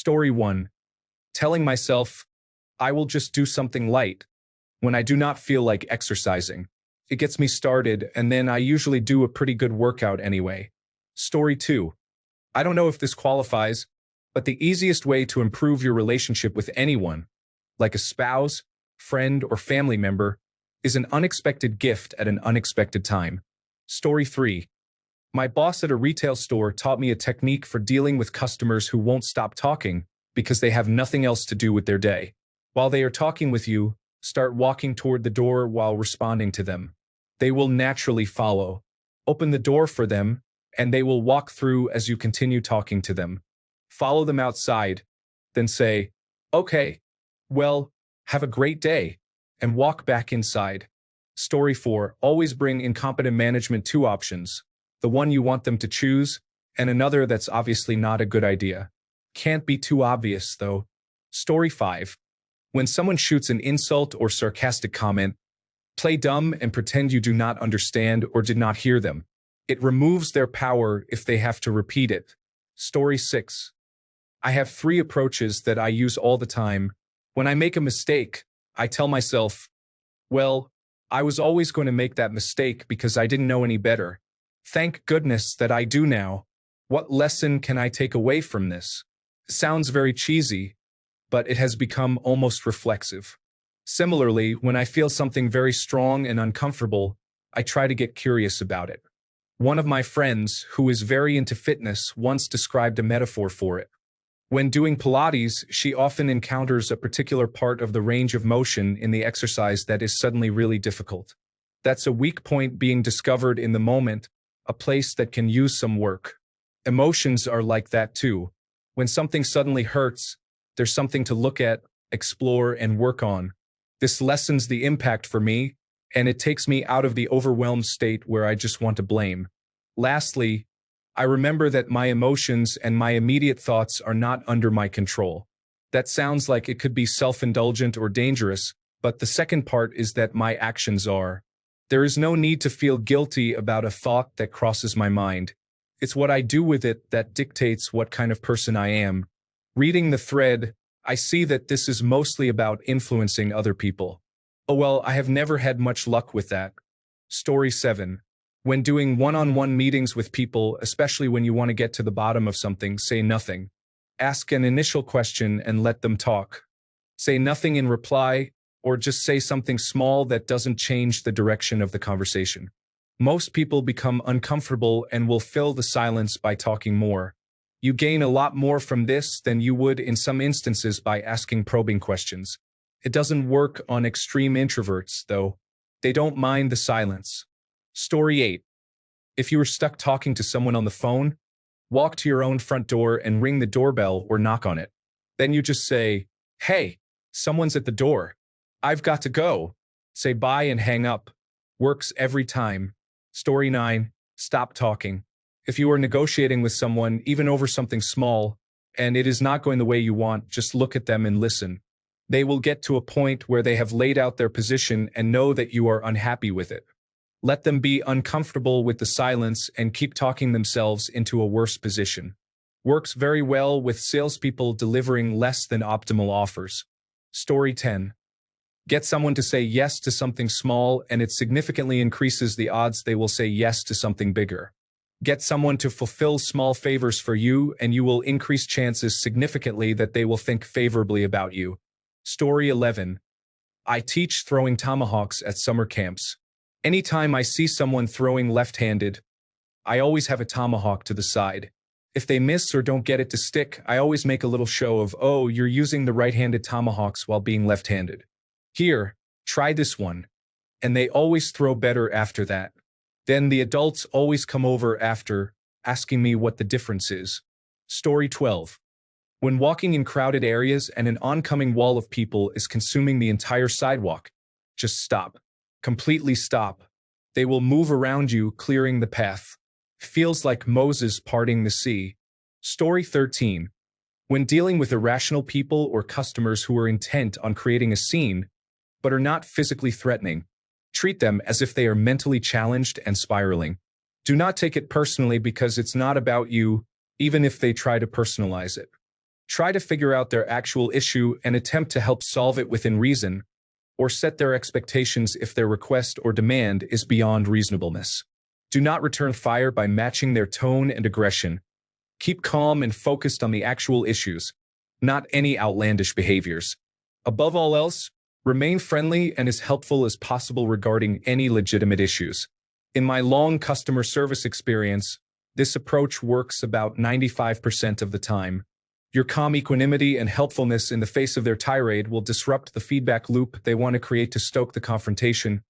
Story 1. Telling myself, I will just do something light when I do not feel like exercising. It gets me started, and then I usually do a pretty good workout anyway. Story 2. I don't know if this qualifies, but the easiest way to improve your relationship with anyone, like a spouse, friend, or family member, is an unexpected gift at an unexpected time. Story 3. My boss at a retail store taught me a technique for dealing with customers who won't stop talking because they have nothing else to do with their day. While they are talking with you, start walking toward the door while responding to them. They will naturally follow. Open the door for them, and they will walk through as you continue talking to them. Follow them outside, then say, "Okay, well, have a great day," and walk back inside. Story 4. Always bring incompetent management two options: the one you want them to choose, and another that's obviously not a good idea. Can't be too obvious, though. Story 5. When someone shoots an insult or sarcastic comment, play dumb and pretend you do not understand or did not hear them. It removes their power if they have to repeat it. Story 6. I have 3 approaches that I use all the time. When I make a mistake, I tell myself, well, I was always going to make that mistake because I didn't know any better. Thank goodness that I do now. What lesson can I take away from this? Sounds very cheesy, but it has become almost reflexive. Similarly, when I feel something very strong and uncomfortable, I try to get curious about it. One of my friends, who is very into fitness, once described a metaphor for it. When doing Pilates, she often encounters a particular part of the range of motion in the exercise that is suddenly really difficult. That's a weak point being discovered in the moment, a place that can use some work. Emotions are like that too. When something suddenly hurts, there's something to look at, explore, and work on. This lessens the impact for me, and it takes me out of the overwhelmed state where I just want to blame. Lastly, I remember that my emotions and my immediate thoughts are not under my control. That sounds like it could be self-indulgent or dangerous, but the second part is that my actions are. There is no need to feel guilty about a thought that crosses my mind. It's what I do with it that dictates what kind of person I am. Reading the thread, I see that this is mostly about influencing other people. Oh well, I have never had much luck with that. Story 7. When doing one-on-one meetings with people, especially when you want to get to the bottom of something, say nothing. Ask an initial question and let them talk. Say nothing in reply, or just say something small that doesn't change the direction of the conversation. Most people become uncomfortable and will fill the silence by talking more. You gain a lot more from this than you would in some instances by asking probing questions. It doesn't work on extreme introverts, though. They don't mind the silence. Story 8. If you are stuck talking to someone on the phone, walk to your own front door and ring the doorbell or knock on it. Then you just say, "Hey, someone's at the door. I've got to go." Say bye and hang up. Works every time. Story 9. Stop talking. If you are negotiating with someone, even over something small, and it is not going the way you want, just look at them and listen. They will get to a point where they have laid out their position and know that you are unhappy with it. Let them be uncomfortable with the silence and keep talking themselves into a worse position. Works very well with salespeople delivering less than optimal offers. Story 10. Get someone to say yes to something small, and it significantly increases the odds they will say yes to something bigger. Get someone to fulfill small favors for you, and you will increase chances significantly that they will think favorably about you. Story 11. I teach throwing tomahawks at summer camps. Anytime I see someone throwing left-handed, I always have a tomahawk to the side. If they miss or don't get it to stick, I always make a little show of, "Oh, you're using the right-handed tomahawks while being left-handed. Here, try this one." And they always throw better after that. Then the adults always come over after, asking me what the difference is. Story 12. When walking in crowded areas and an oncoming wall of people is consuming the entire sidewalk, just stop. Completely stop. They will move around you, clearing the path. Feels like Moses parting the sea. Story 13. When dealing with irrational people or customers who are intent on creating a scene, but are not physically threatening, treat them as if they are mentally challenged and spiraling. Do not take it personally because it's not about you, even if they try to personalize it. Try to figure out their actual issue and attempt to help solve it within reason, or set their expectations if their request or demand is beyond reasonableness. Do not return fire by matching their tone and aggression. Keep calm and focused on the actual issues, not any outlandish behaviors. Above all else, remain friendly and as helpful as possible regarding any legitimate issues. In my long customer service experience, this approach works about 95% of the time. Your calm equanimity and helpfulness in the face of their tirade will disrupt the feedback loop they want to create to stoke the confrontation,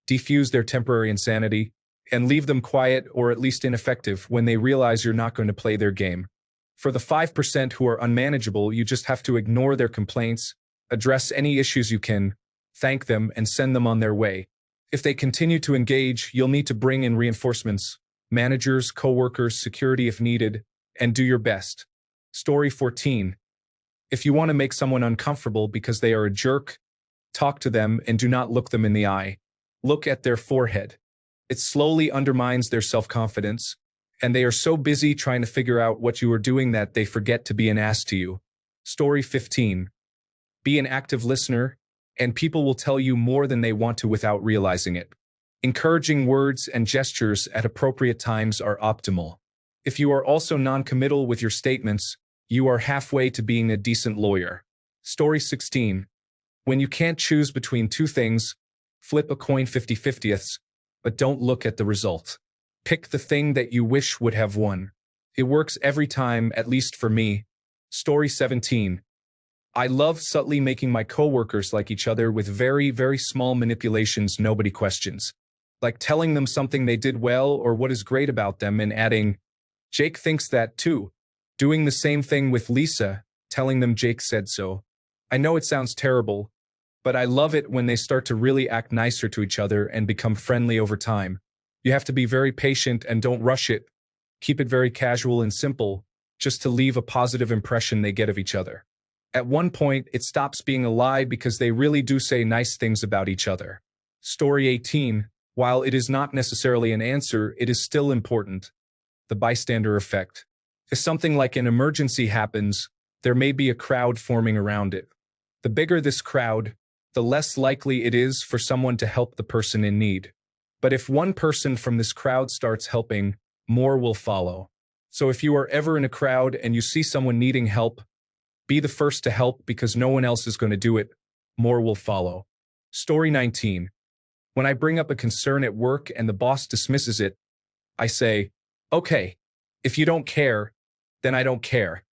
defuse their temporary insanity, and leave them quiet or at least ineffective when they realize you're not going to play their game. For the 5% who are unmanageable, you just have to ignore their complaints, address any issues you can, thank them, and send them on their way. If they continue to engage, you'll need to bring in reinforcements, managers, coworkers, security if needed, and do your best. Story 14. If you want to make someone uncomfortable because they are a jerk, talk to them and do not look them in the eye. Look at their forehead. It slowly undermines their self-confidence, and they are so busy trying to figure out what you are doing that they forget to be an ass to you. Story 15. Be an active listener, and people will tell you more than they want to without realizing it. Encouraging words and gestures at appropriate times are optimal. If you are also non-committal with your statements, you are halfway to being a decent lawyer. Story 16. When you can't choose between two things, flip a coin 50/50ths, but don't look at the result. Pick the thing that you wish would have won. It works every time, at least for me. Story 17. I love subtly making my coworkers like each other with very, very small manipulations nobody questions. Like telling them something they did well or what is great about them and adding, Jake thinks that too. Doing the same thing with Lisa, telling them Jake said so. I know it sounds terrible, but I love it when they start to really act nicer to each other and become friendly over time. You have to be very patient and don't rush it. Keep it very casual and simple, just to leave a positive impression they get of each other. At one point, it stops being a lie because they really do say nice things about each other. Story 18. While it is not necessarily an answer, it is still important. The bystander effect. If something like an emergency happens, there may be a crowd forming around it. The bigger this crowd, the less likely it is for someone to help the person in need. But if one person from this crowd starts helping, more will follow. So if you are ever in a crowd and you see someone needing help, be the first to help because no one else is going to do it. More will follow. Story 19. When I bring up a concern at work and the boss dismisses it, I say, okay, if you don't care, then I don't care.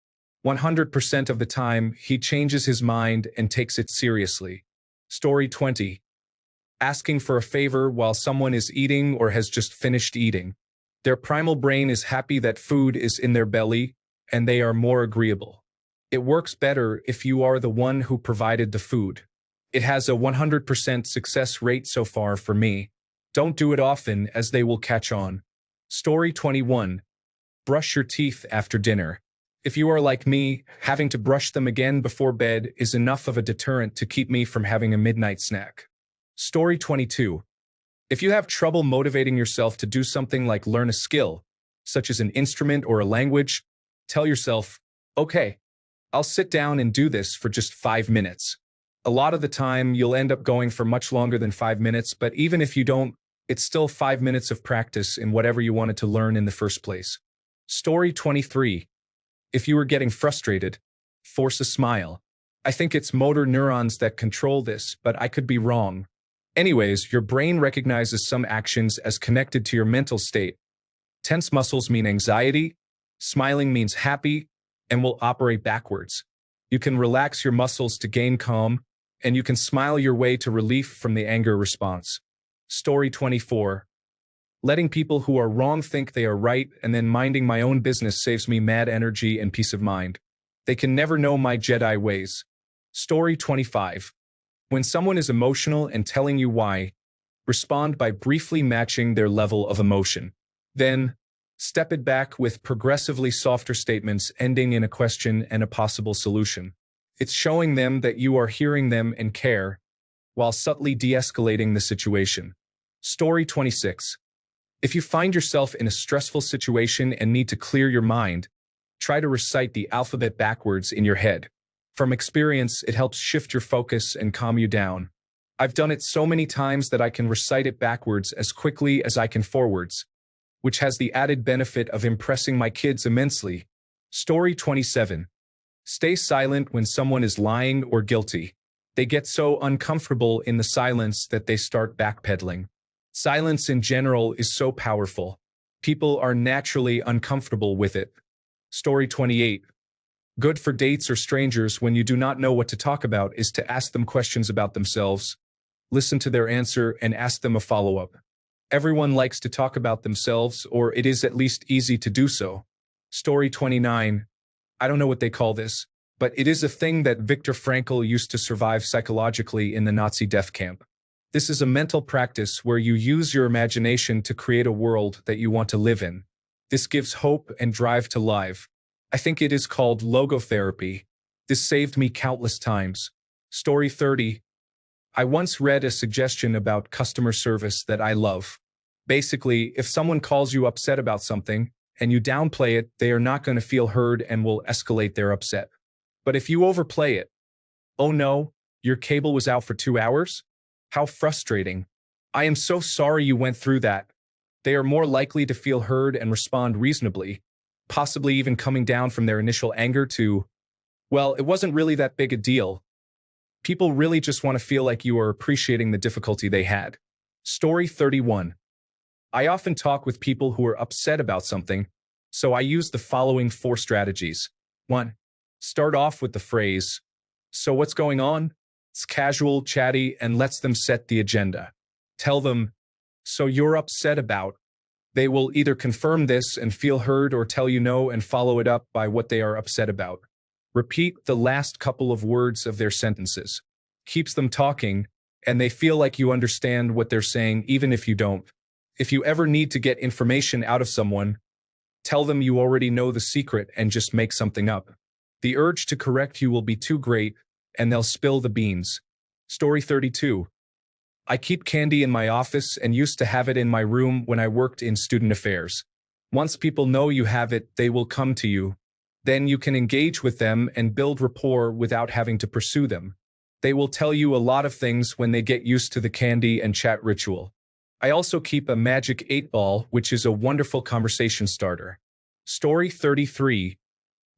100% of the time, he changes his mind and takes it seriously. Story 20. Asking for a favor while someone is eating or has just finished eating. Their primal brain is happy that food is in their belly, and they are more agreeable. It works better if you are the one who provided the food. It has a 100% success rate so far for me. Don't do it often as they will catch on. Story 21. Brush your teeth after dinner. If you are like me, having to brush them again before bed is enough of a deterrent to keep me from having a midnight snack. Story 22. If you have trouble motivating yourself to do something like learn a skill, such as an instrument or a language, tell yourself, okay, I'll sit down and do this for just 5 minutes. A lot of the time, you'll end up going for much longer than 5 minutes, but even if you don't, it's still 5 minutes of practice in whatever you wanted to learn in the first place. Story 23. If you are getting frustrated, force a smile. I think it's motor neurons that control this, but I could be wrong. Anyways, your brain recognizes some actions as connected to your mental state. Tense muscles mean anxiety, smiling means happy, and will operate backwards. You can relax your muscles to gain calm, and you can smile your way to relief from the anger response. Story 24. Letting people who are wrong think they are right and then minding my own business saves me mad energy and peace of mind. They can never know my Jedi ways. Story 25. When someone is emotional and telling you why, respond by briefly matching their level of emotion. Then, step it back with progressively softer statements ending in a question and a possible solution. It's showing them that you are hearing them and care, while subtly de-escalating the situation. Story 26. If you find yourself in a stressful situation and need to clear your mind, Try to recite the alphabet backwards in your head. From experience, it helps shift your focus and calm you down. I've done it so many times that I can recite it backwards as quickly as I can forwards, which has the added benefit of impressing my kids immensely. Story 27. Stay silent when someone is lying or guilty. They get so uncomfortable in the silence that they start backpedaling. Silence in general is so powerful. People are naturally uncomfortable with it. Story 28. Good for dates or strangers when you do not know what to talk about is to ask them questions about themselves. Listen to their answer and ask them a follow-up. Everyone likes to talk about themselves, or it is at least easy to do so. Story 29. I don't know what they call this, but it is a thing that Viktor Frankl used to survive psychologically in the Nazi death camp. This is a mental practice where you use your imagination to create a world that you want to live in. This gives hope and drive to life. I think it is called logotherapy. This saved me countless times. Story 30. I once read a suggestion about customer service that I love. Basically, if someone calls you upset about something and you downplay it, they are not going to feel heard and will escalate their upset. But if you overplay it, oh no, your cable was out for 2 hours? How frustrating. I am so sorry you went through that. They are more likely to feel heard and respond reasonably, possibly even coming down from their initial anger to, well, it wasn't really that big a deal. People really just want to feel like you are appreciating the difficulty they had. Story 31. I often talk with people who are upset about something, so I use the following 4 strategies. 1. Start off with the phrase, "So what's going on?" It's casual, chatty, and lets them set the agenda. Tell them, "So you're upset about." They will either confirm this and feel heard or tell you no and follow it up by what they are upset about. Repeat the last couple of words of their sentences. Keeps them talking, and they feel like you understand what they're saying even if you don't. If you ever need to get information out of someone, tell them you already know the secret and just make something up. The urge to correct you will be too great, and they'll spill the beans. Story 32. I keep candy in my office and used to have it in my room when I worked in student affairs. Once people know you have it, they will come to you. Then you can engage with them and build rapport without having to pursue them. They will tell you a lot of things when they get used to the candy and chat ritual. I also keep a magic 8-ball, which is a wonderful conversation starter. Story 33.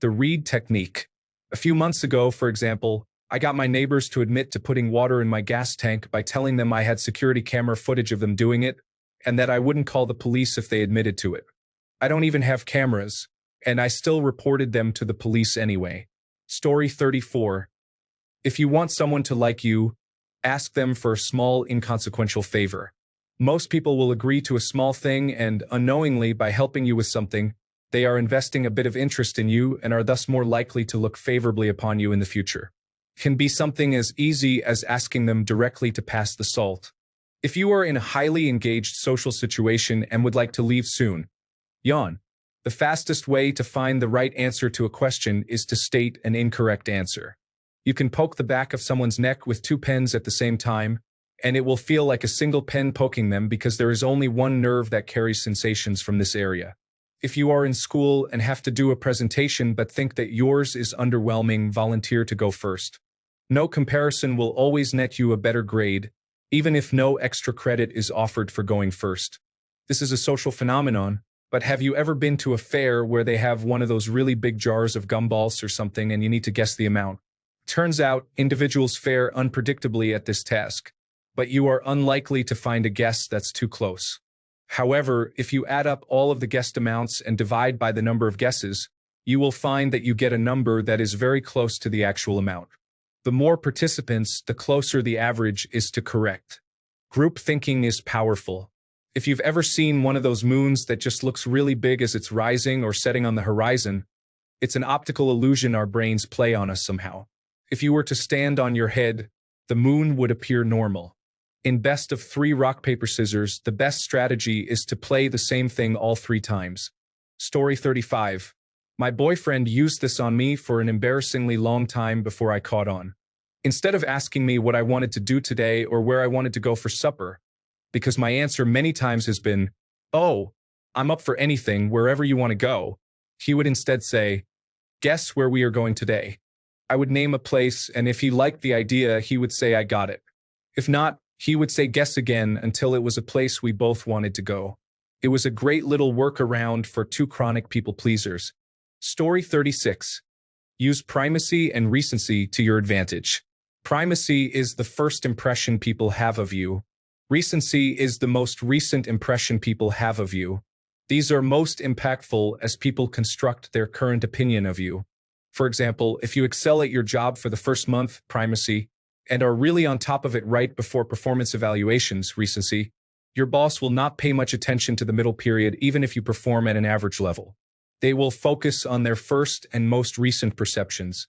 The read technique. A few months ago, for example, I got my neighbors to admit to putting water in my gas tank by telling them I had security camera footage of them doing it, and that I wouldn't call the police if they admitted to it. I don't even have cameras, and I still reported them to the police anyway. Story 34. If you want someone to like you, ask them for a small, inconsequential favor. Most people will agree to a small thing, and unknowingly, by helping you with something, they are investing a bit of interest in you and are thus more likely to look favorably upon you in the future. Can be something as easy as asking them directly to pass the salt. If you are in a highly engaged social situation and would like to leave soon, yawn. The fastest way to find the right answer to a question is to state an incorrect answer. You can poke the back of someone's neck with 2 pens at the same time, and it will feel like a single pen poking them because there is only one nerve that carries sensations from this area. If you are in school and have to do a presentation but think that yours is underwhelming, volunteer to go first. No comparison will always net you a better grade, even if no extra credit is offered for going first. This is a social phenomenon, but have you ever been to a fair where they have one of those really big jars of gumballs or something and you need to guess the amount? Turns out, individuals fare unpredictably at this task, but you are unlikely to find a guess that's too close. However, if you add up all of the guessed amounts and divide by the number of guesses, you will find that you get a number that is very close to the actual amount. The more participants, the closer the average is to correct. Group thinking is powerful. If you've ever seen one of those moons that just looks really big as it's rising or setting on the horizon, it's an optical illusion our brains play on us somehow. If you were to stand on your head, the moon would appear normal. In best of 3 rock, paper, scissors, the best strategy is to play the same thing all 3 times. Story 35. My boyfriend used this on me for an embarrassingly long time before I caught on. Instead of asking me what I wanted to do today or where I wanted to go for supper, because my answer many times has been, "Oh, I'm up for anything, wherever you want to go," he would instead say, Guess where we are going today. I would name a place, and if he liked the idea, he would say, I got it. If not, he would say, guess again, until it was a place we both wanted to go. It was a great little workaround for two chronic people pleasers. Story 36. Use primacy and recency to your advantage. Primacy is the first impression people have of you. Recency is the most recent impression people have of you. These are most impactful as people construct their current opinion of you. For example, if you excel at your job for the first month, primacy, and are really on top of it right before performance evaluations, recency, your boss will not pay much attention to the middle period even if you perform at an average level. They will focus on their first and most recent perceptions.